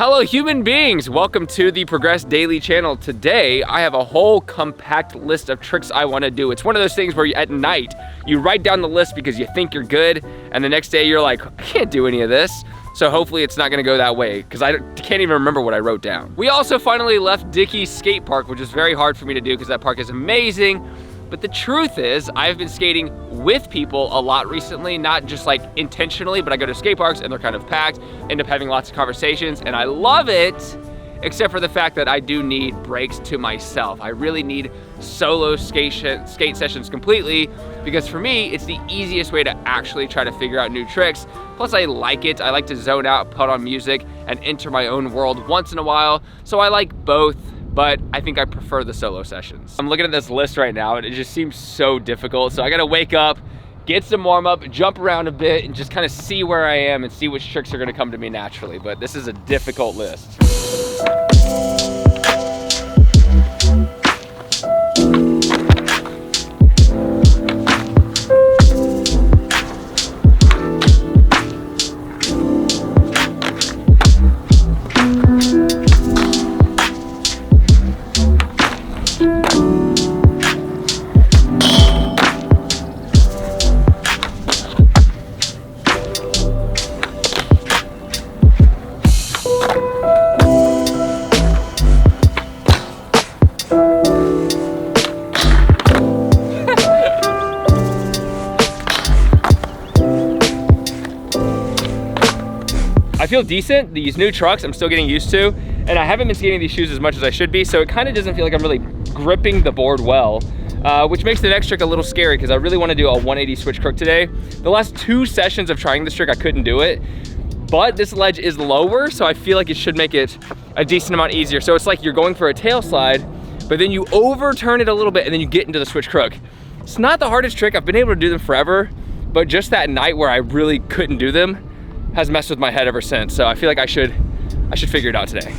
Hello human beings, welcome to the Progress Daily channel. Today I have a whole compact list of tricks I want to do. It's one of those things where at night you write down the list because you think you're good, and the next day you're like, I can't do any of this. So hopefully it's not gonna go that way because I can't even remember what I wrote down. We also finally left Dickey's skate park, which is very hard for me to do because that park is amazing. But the truth is, I've been skating with people a lot recently, not just like intentionally, but I go to skate parks and they're kind of packed, end up having lots of conversations, and I love it, except for the fact that I do need breaks to myself. I really need solo skate sessions completely, because for me, it's the easiest way to actually try to figure out new tricks. Plus I like it. I like to zone out, put on music, and enter my own world once in a while. So I like both, but I think I prefer the solo sessions. I'm looking at this list right now and it just seems so difficult. So I gotta wake up, get some warm up, jump around a bit, and just kind of see where I am and see which tricks are gonna come to me naturally. But this is a difficult list. I feel decent. These new trucks I'm still getting used to, and I haven't been skating these shoes as much as I should be, so it kind of doesn't feel like I'm really gripping the board well, which makes the next trick a little scary because I really want to do a 180 switch crook today. The last 2 sessions of trying this trick, I couldn't do it, but this ledge is lower, so I feel like it should make it a decent amount easier. So it's like you're going for a tail slide, but then you overturn it a little bit and then you get into the switch crook. It's not the hardest trick. I've been able to do them forever, but just that night where I really couldn't do them has messed with my head ever since. So I feel like I should figure it out today.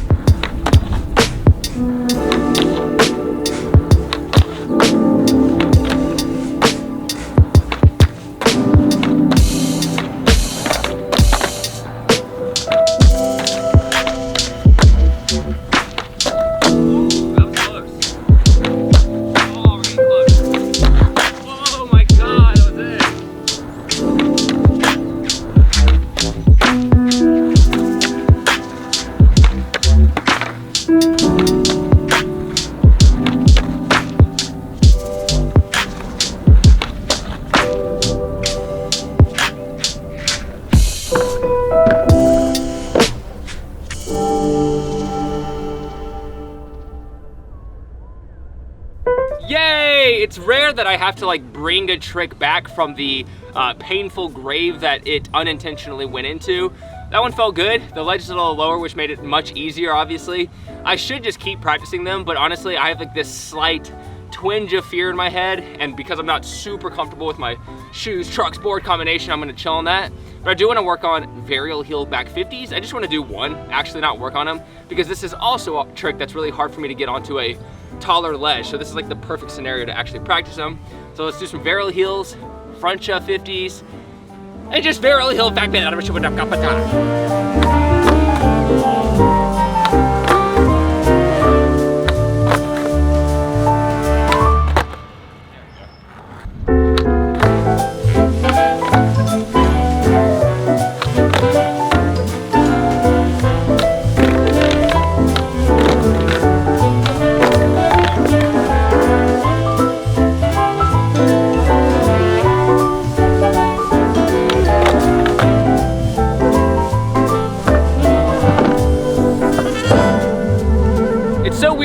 Yay! It's rare that I have to like bring a trick back from the painful grave that it unintentionally went into. That one felt good. The ledge is a little lower, which made it much easier, obviously. I should just keep practicing them, but honestly, I have like this slight twinge of fear in my head, and because I'm not super comfortable with my shoes, trucks, board combination, I'm gonna chill on that. But I do wanna work on varial heel back 50s. I just wanna do one, actually not work on them, because this is also a trick that's really hard for me to get onto a taller ledge. So this is like the perfect scenario to actually practice them. So let's do some varial heels, front shove 50s, and just varial heel back bend.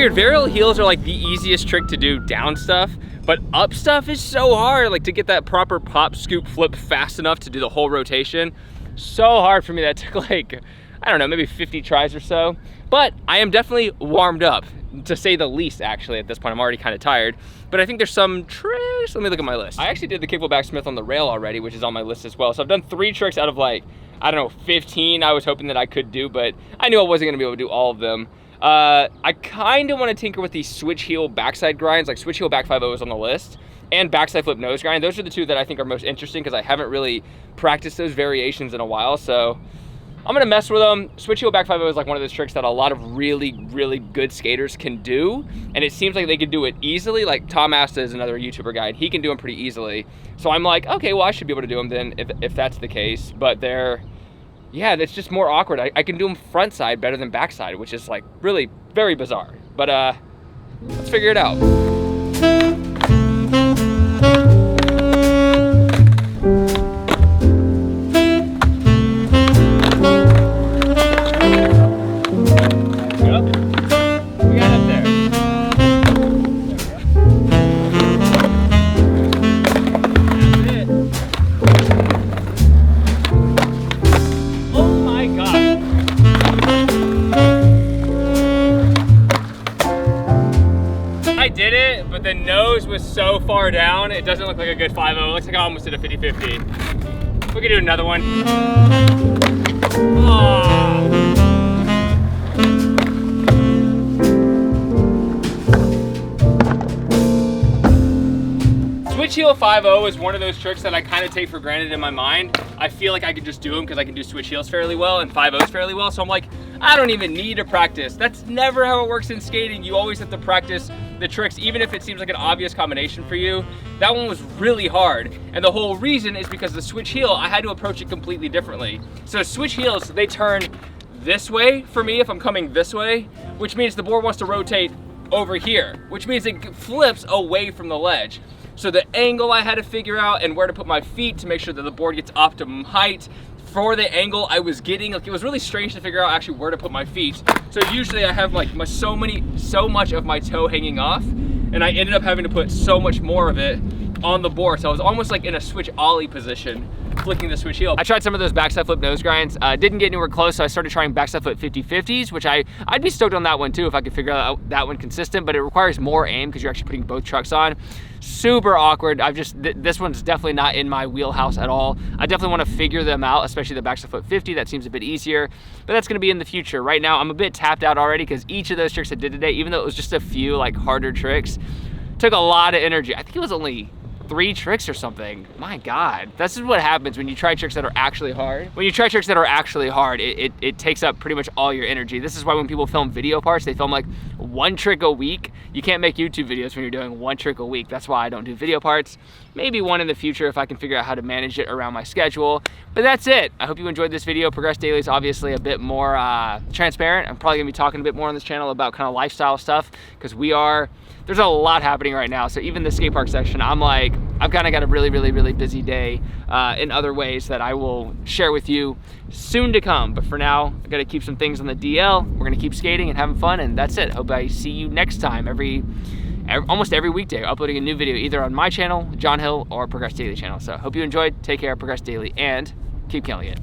Varial heels are like the easiest trick to do down stuff, but up stuff is so hard, like to get that proper pop, scoop, flip fast enough to do the whole rotation. So hard for me. That took like, I don't know, maybe 50 tries or so, but I am definitely warmed up, to say the least. Actually, at this point I'm already kind of tired, but I think there's some tricks. Let me look at my list. I actually did the kickflip back Smith on the rail already, which is on my list as well. So I've done 3 tricks out of like, I don't know, 15 I was hoping that I could do, but I knew I wasn't gonna be able to do all of them. I kind of want to tinker with these switch heel backside grinds, like switch heel back 5-0 is on the list, and backside flip nose grind. Those are the two that I think are most interesting because I haven't really practiced those variations in a while. So I'm gonna mess with them. Switch heel back 5-0 is like one of those tricks that a lot of really good skaters can do, and it seems like they can do it easily. Like Tom Asta is another YouTuber guy, and he can do them pretty easily. So I'm like, okay, well I should be able to do them then if that's the case. But yeah, that's just more awkward. I can do them front side better than back side, which is like really very bizarre. But let's figure it out. The nose was so far down, it doesn't look like a good 5-0. It looks like I almost did a 50-50. We could do another one. Oh. Switch heel 5-0 is one of those tricks that I kind of take for granted in my mind. I feel like I can just do them because I can do switch heels fairly well and 5-0s fairly well. So I'm like, I don't even need to practice. That's never how it works in skating. You always have to practice the tricks, even if it seems like an obvious combination for you. That one was really hard. And the whole reason is because the switch heel, I had to approach it completely differently. So switch heels, they turn this way for me if I'm coming this way, which means the board wants to rotate over here, which means it flips away from the ledge. So the angle I had to figure out and where to put my feet to make sure that the board gets optimum height for the angle I was getting. Like, it was really strange to figure out actually where to put my feet. So usually I have like so much of my toe hanging off, and I ended up having to put so much more of it on the board. So I was almost like in a switch ollie position, flicking the switch heel. I tried some of those backside flip nose grinds, didn't get anywhere close, so I started trying backside flip 50-50s, which I'd be stoked on that one too if I could figure out that one consistent, but it requires more aim because you're actually putting both trucks on. Super awkward. This one's definitely not in my wheelhouse at all. I definitely want to figure them out, especially the backside flip 50. That seems a bit easier, but that's going to be in the future. Right now, I'm a bit tapped out already because each of those tricks I did today, even though it was just a few like harder tricks, took a lot of energy. I think it was only 3 tricks or something. My God, this is what happens when you try tricks that are actually hard. When you try tricks that are actually hard, it takes up pretty much all your energy. This is why when people film video parts, they film like 1 trick a week. You can't make YouTube videos when you're doing 1 trick a week. That's why I don't do video parts. Maybe one in the future if I can figure out how to manage it around my schedule. But that's it. I hope you enjoyed this video. Progress Daily is obviously a bit more transparent. I'm probably gonna be talking a bit more on this channel about kind of lifestyle stuff because there's a lot happening right now. So even the skate park section, I'm like, I've kind of got a really busy day in other ways that I will share with you soon to come. But for now, I gotta keep some things on the DL. We're gonna keep skating and having fun, and that's it. Hope I see you next time. Almost every weekday, uploading a new video either on my channel, John Hill, or Progress Daily channel. So hope you enjoyed. Take care, Progress Daily, and keep killing it.